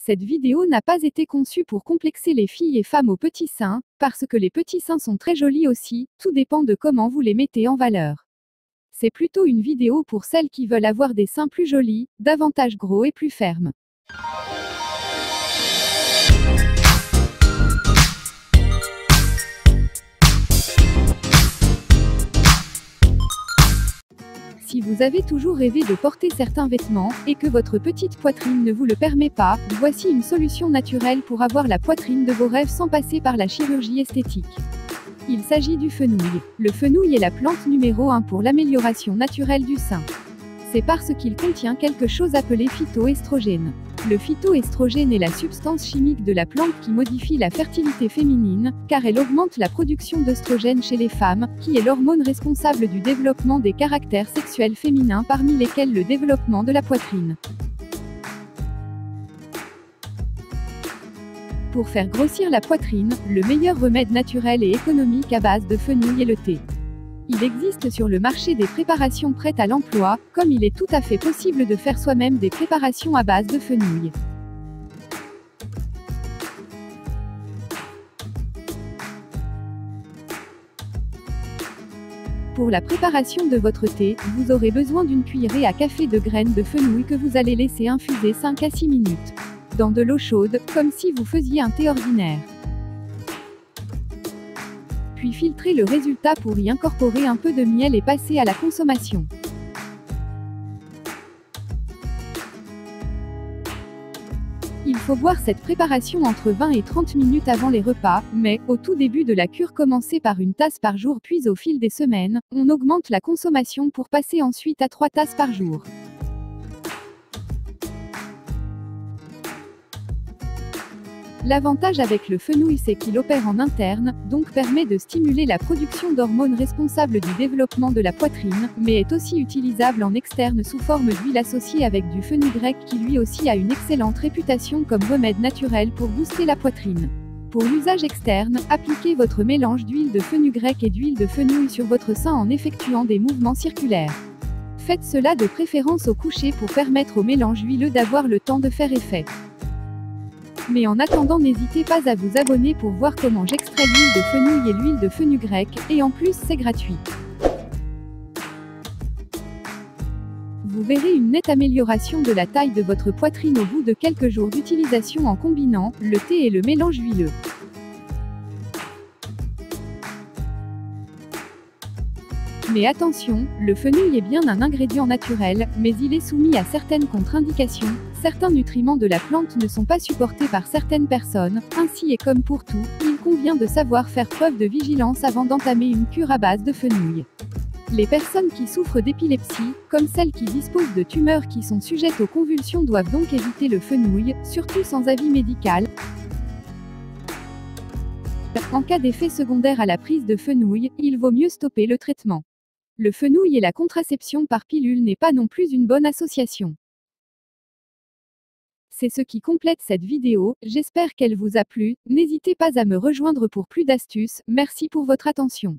Cette vidéo n'a pas été conçue pour complexer les filles et femmes aux petits seins, parce que les petits seins sont très jolis aussi, tout dépend de comment vous les mettez en valeur. C'est plutôt une vidéo pour celles qui veulent avoir des seins plus jolis, davantage gros et plus fermes. Si vous avez toujours rêvé de porter certains vêtements, et que votre petite poitrine ne vous le permet pas, voici une solution naturelle pour avoir la poitrine de vos rêves sans passer par la chirurgie esthétique. Il s'agit du fenouil. Le fenouil est la plante numéro 1 pour l'amélioration naturelle du sein. C'est parce qu'il contient quelque chose appelé phytoestrogène. Le phytoestrogène est la substance chimique de la plante qui modifie la fertilité féminine, car elle augmente la production d'œstrogène chez les femmes, qui est l'hormone responsable du développement des caractères sexuels féminins parmi lesquels le développement de la poitrine. Pour faire grossir la poitrine, le meilleur remède naturel et économique à base de fenouil est le thé. Il existe sur le marché des préparations prêtes à l'emploi, comme il est tout à fait possible de faire soi-même des préparations à base de fenouil. Pour la préparation de votre thé, vous aurez besoin d'une cuillerée à café de graines de fenouil que vous allez laisser infuser 5 à 6 minutes. Dans de l'eau chaude, comme si vous faisiez un thé ordinaire. Puis filtrez le résultat pour y incorporer un peu de miel et passer à la consommation. Il faut boire cette préparation entre 20 et 30 minutes avant les repas, mais, au tout début de la cure, commencez par une tasse par jour puis au fil des semaines, on augmente la consommation pour passer ensuite à 3 tasses par jour. L'avantage avec le fenouil c'est qu'il opère en interne, donc permet de stimuler la production d'hormones responsables du développement de la poitrine, mais est aussi utilisable en externe sous forme d'huile associée avec du fenugrec qui lui aussi a une excellente réputation comme remède naturel pour booster la poitrine. Pour l'usage externe, appliquez votre mélange d'huile de fenugrec et d'huile de fenouil sur votre sein en effectuant des mouvements circulaires. Faites cela de préférence au coucher pour permettre au mélange huileux d'avoir le temps de faire effet. Mais en attendant, n'hésitez pas à vous abonner pour voir comment j'extrais l'huile de fenouil et l'huile de fenugrec, et en plus c'est gratuit. Vous verrez une nette amélioration de la taille de votre poitrine au bout de quelques jours d'utilisation en combinant le thé et le mélange huileux. Mais attention, le fenouil est bien un ingrédient naturel, mais il est soumis à certaines contre-indications. Certains nutriments de la plante ne sont pas supportés par certaines personnes, ainsi et comme pour tout, il convient de savoir faire preuve de vigilance avant d'entamer une cure à base de fenouil. Les personnes qui souffrent d'épilepsie, comme celles qui disposent de tumeurs qui sont sujettes aux convulsions doivent donc éviter le fenouil, surtout sans avis médical. En cas d'effet secondaire à la prise de fenouil, il vaut mieux stopper le traitement. Le fenouil et la contraception par pilule n'est pas non plus une bonne association. C'est ce qui complète cette vidéo, j'espère qu'elle vous a plu, n'hésitez pas à me rejoindre pour plus d'astuces, merci pour votre attention.